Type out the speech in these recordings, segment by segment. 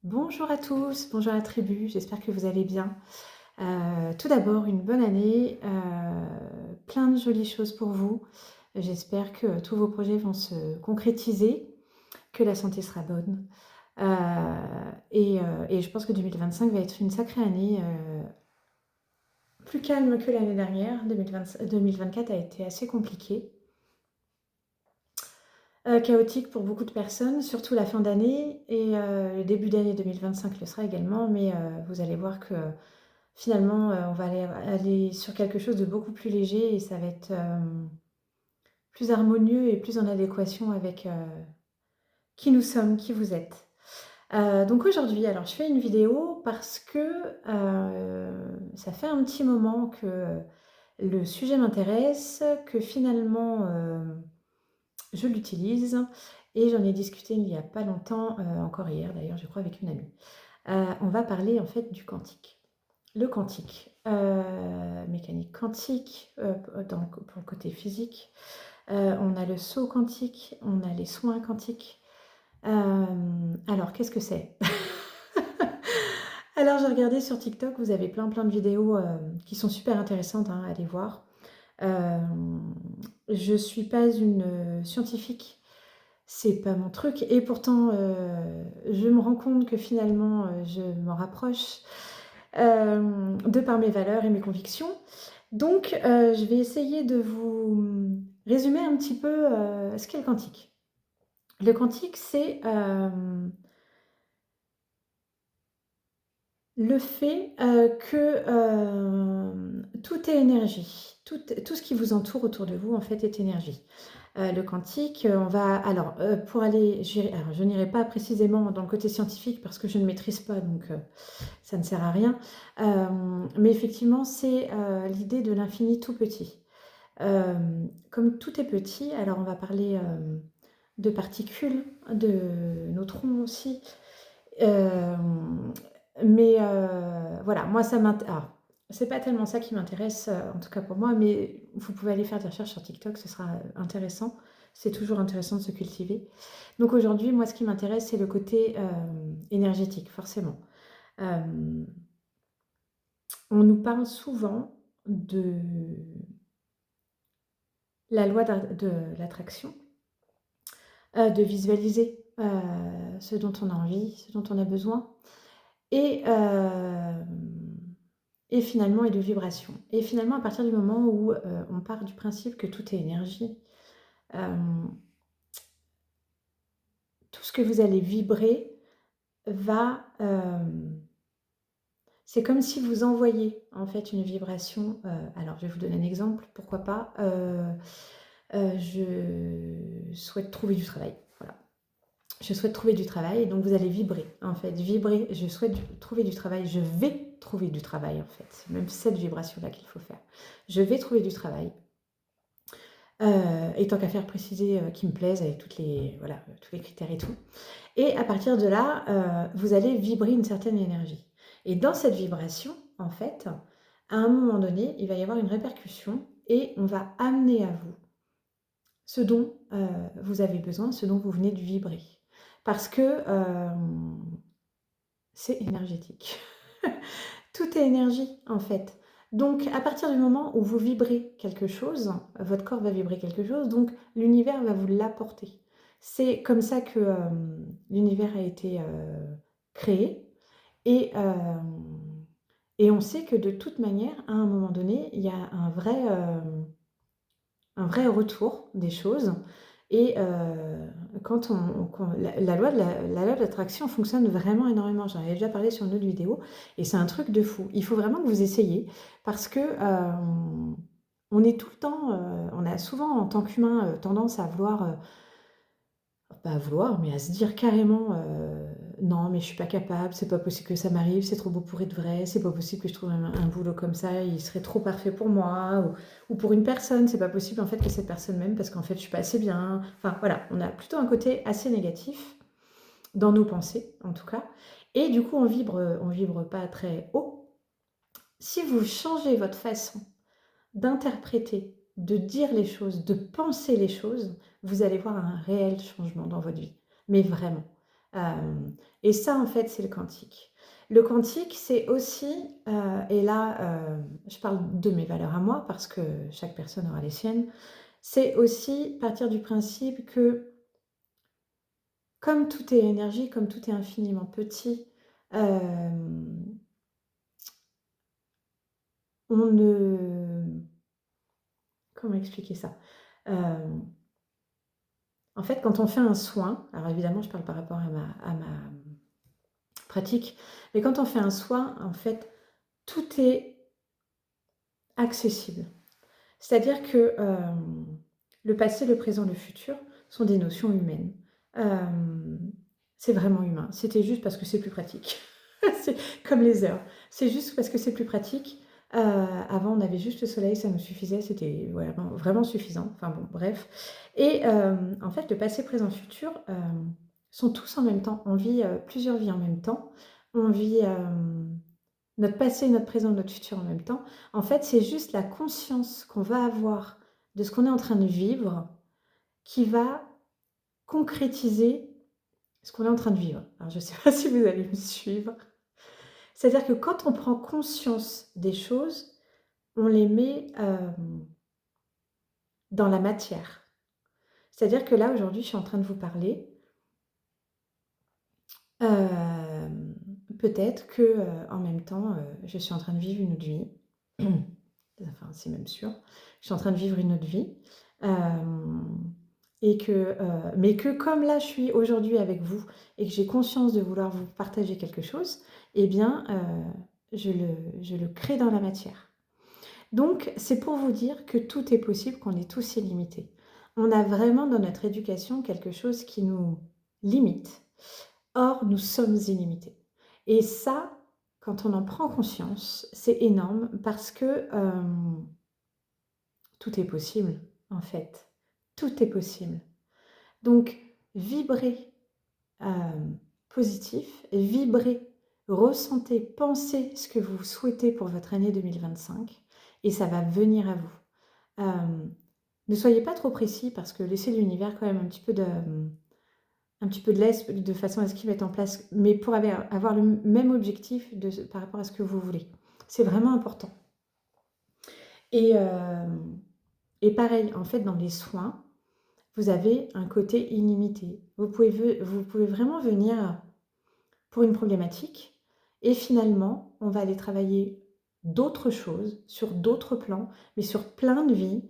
Bonjour à tous, bonjour la tribu, j'espère que vous allez bien. Tout d'abord, une bonne année, plein de jolies choses pour vous. J'espère que tous vos projets vont se concrétiser, que la santé sera bonne. Et je pense que 2025 va être une sacrée année, plus calme que l'année dernière. 2024 a été assez compliqué. Chaotique pour beaucoup de personnes, surtout la fin d'année et le début d'année 2025 le sera également, mais vous allez voir que finalement, on va aller sur quelque chose de beaucoup plus léger et ça va être plus harmonieux et plus en adéquation avec qui nous sommes, qui vous êtes. Donc aujourd'hui, alors je fais une vidéo parce que ça fait un petit moment que le sujet m'intéresse, que finalement je l'utilise et j'en ai discuté il n'y a pas longtemps, encore hier d'ailleurs, je crois, avec une amie. On va parler en fait du quantique. Le quantique, mécanique quantique, pour le côté physique. On a le saut quantique, on a les soins quantiques. Alors, qu'est-ce que c'est? Alors, j'ai regardé sur TikTok, vous avez plein de vidéos qui sont super intéressantes, hein, à aller voir. Je suis pas une scientifique, c'est pas mon truc, et pourtant, je me rends compte que finalement, je m'en rapproche de par mes valeurs et mes convictions. Donc, je vais essayer de vous résumer un petit peu ce qu'est le quantique. Le quantique, c'est le fait que tout est énergie. Tout ce qui vous entoure autour de vous, en fait, est énergie. Le quantique, on va... Alors, pour aller... Alors, je n'irai pas précisément dans le côté scientifique parce que je ne maîtrise pas, donc ça ne sert à rien. Mais effectivement, c'est l'idée de l'infini tout petit. Comme tout est petit, alors on va parler de particules, de neutrons aussi. Euh, mais voilà, moi ça m'intéresse. C'est pas tellement ça qui m'intéresse, en tout cas pour moi, mais vous pouvez aller faire des recherches sur TikTok, ce sera intéressant. C'est toujours intéressant de se cultiver. Donc aujourd'hui, moi ce qui m'intéresse, c'est le côté énergétique, forcément. Euh, on nous parle souvent de la loi de l'attraction, de visualiser ce dont on a envie, ce dont on a besoin, et, euh, et finalement, et de vibration. Et finalement, à partir du moment où on part du principe que tout est énergie, euh, tout ce que vous allez vibrer va... c'est comme si vous envoyez en fait une vibration. Alors, je vais vous donner un exemple, pourquoi pas. Je souhaite trouver du travail. Voilà. Je souhaite trouver du travail, donc vous allez vibrer, en fait. Vibrer, je souhaite trouver du travail, je vais trouver du travail, en fait. C'est même cette vibration-là qu'il faut faire. Je vais trouver du travail. Et tant qu'à faire préciser qui me plaise avec voilà, tous les critères et tout. Et à partir de là, vous allez vibrer une certaine énergie. Et dans cette vibration, en fait, à un moment donné, il va y avoir une répercussion et on va amener à vous ce dont vous avez besoin, ce dont vous venez de vibrer. Parce que c'est énergétique. Tout est énergie, en fait. Donc, à partir du moment où vous vibrez quelque chose, votre corps va vibrer quelque chose, donc l'univers va vous l'apporter. C'est comme ça que l'univers a été créé. Et, euh, et on sait que de toute manière, à un moment donné, il y a un vrai retour des choses. Et la loi de l'attraction fonctionne vraiment énormément. J'en avais déjà parlé sur une autre vidéo et c'est un truc de fou. Il faut vraiment que vous essayiez parce que on est tout le temps, on a souvent en tant qu'humain tendance à vouloir, pas à vouloir, mais à se dire carrément non, mais je suis pas capable, c'est pas possible que ça m'arrive, c'est trop beau pour être vrai, c'est pas possible que je trouve un boulot comme ça, il serait trop parfait pour moi, ou pour une personne, c'est pas possible en fait que cette personne m'aime parce qu'en fait je suis pas assez bien. Enfin voilà, on a plutôt un côté assez négatif dans nos pensées en tout cas, et du coup on vibre pas très haut. Si vous changez votre façon d'interpréter, de dire les choses, de penser les choses, vous allez voir un réel changement dans votre vie. Mais vraiment. Et ça, en fait, c'est le quantique. Le quantique, c'est aussi, et là, je parle de mes valeurs à moi parce que chaque personne aura les siennes, c'est aussi partir du principe que comme tout est énergie, comme tout est infiniment petit, hem, on ne comment expliquer ça? Hem, En fait, quand on fait un soin, alors évidemment, je parle par rapport à ma pratique, mais quand on fait un soin, en fait, tout est accessible. C'est-à-dire que, le passé, le présent, le futur sont des notions humaines. Hem, c'est vraiment humain. C'était juste parce que c'est plus pratique. C'est comme les heures. C'est juste parce que c'est plus pratique. Avant, on avait juste le soleil, ça nous suffisait, c'était vraiment vraiment suffisant. Enfin bon, bref. Et en fait, le passé, présent, futur, sont tous en même temps. On vit, plusieurs vies en même temps. On vit, notre passé, notre présent, notre futur en même temps. En fait, c'est juste la conscience qu'on va avoir de ce qu'on est en train de vivre qui va concrétiser ce qu'on est en train de vivre. Alors, je ne sais pas si vous allez me suivre. C'est-à-dire que quand on prend conscience des choses, on les met dans la matière. C'est-à-dire que là, aujourd'hui, je suis en train de vous parler. Peut-être que, en même temps, je suis en train de vivre une autre vie. Enfin, c'est même sûr. Je suis en train de vivre une autre vie, hem et que, mais que comme là, je suis aujourd'hui avec vous et que j'ai conscience de vouloir vous partager quelque chose, eh bien, je le crée dans la matière. Donc c'est pour vous dire que tout est possible, qu'on est tous illimités. On a vraiment dans notre éducation quelque chose qui nous limite. Or, nous sommes illimités. Et ça, quand on en prend conscience, c'est énorme parce que, tout est possible, en fait. Tout est possible. Donc vibrez, positif, vibrez, ressentez, pensez ce que vous souhaitez pour votre année 2025 et ça va venir à vous. Ne soyez pas trop précis parce que laissez l'univers quand même un petit peu de laisse de façon à ce qu'il mette en place, mais pour avoir le même objectif par rapport à ce que vous voulez. C'est vraiment important. Et, et pareil, en fait, dans les soins, vous avez un côté illimité. Vous pouvez vraiment venir pour une problématique et finalement, on va aller travailler d'autres choses, sur d'autres plans, mais sur plein de vies,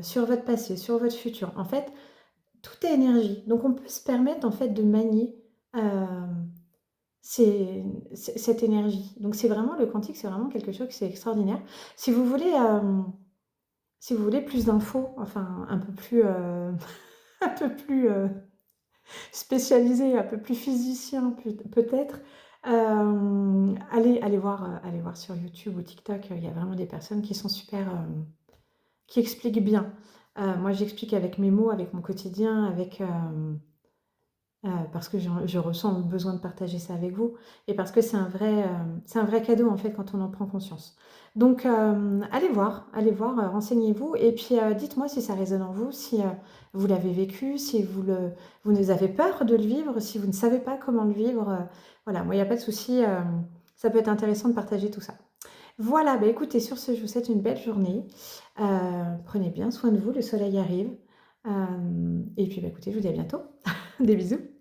sur votre passé, sur votre futur. En fait, tout est énergie. Donc on peut se permettre en fait de manier, cette énergie. Donc c'est vraiment le quantique, c'est vraiment quelque chose qui est extraordinaire. Si vous voulez, si vous voulez plus d'infos, enfin un peu plus, un peu plus, spécialisé, un peu plus physicien peut-être, allez voir sur YouTube ou TikTok, il y a vraiment des personnes qui sont super, qui expliquent bien. Moi j'explique avec mes mots, avec mon quotidien, avec, parce que je ressens le besoin de partager ça avec vous et parce que c'est un vrai cadeau, en fait, quand on en prend conscience. Donc allez voir, renseignez-vous et puis, dites-moi si ça résonne en vous, si, vous l'avez vécu, si vous avez peur de le vivre, si vous ne savez pas comment le vivre, voilà, moi, il y a pas de souci, ça peut être intéressant de partager tout ça. Voilà, bah, écoutez, sur ce, je vous souhaite une belle journée. Prenez bien soin de vous, le soleil arrive, et puis, bah, écoutez, je vous dis à bientôt. Des bisous.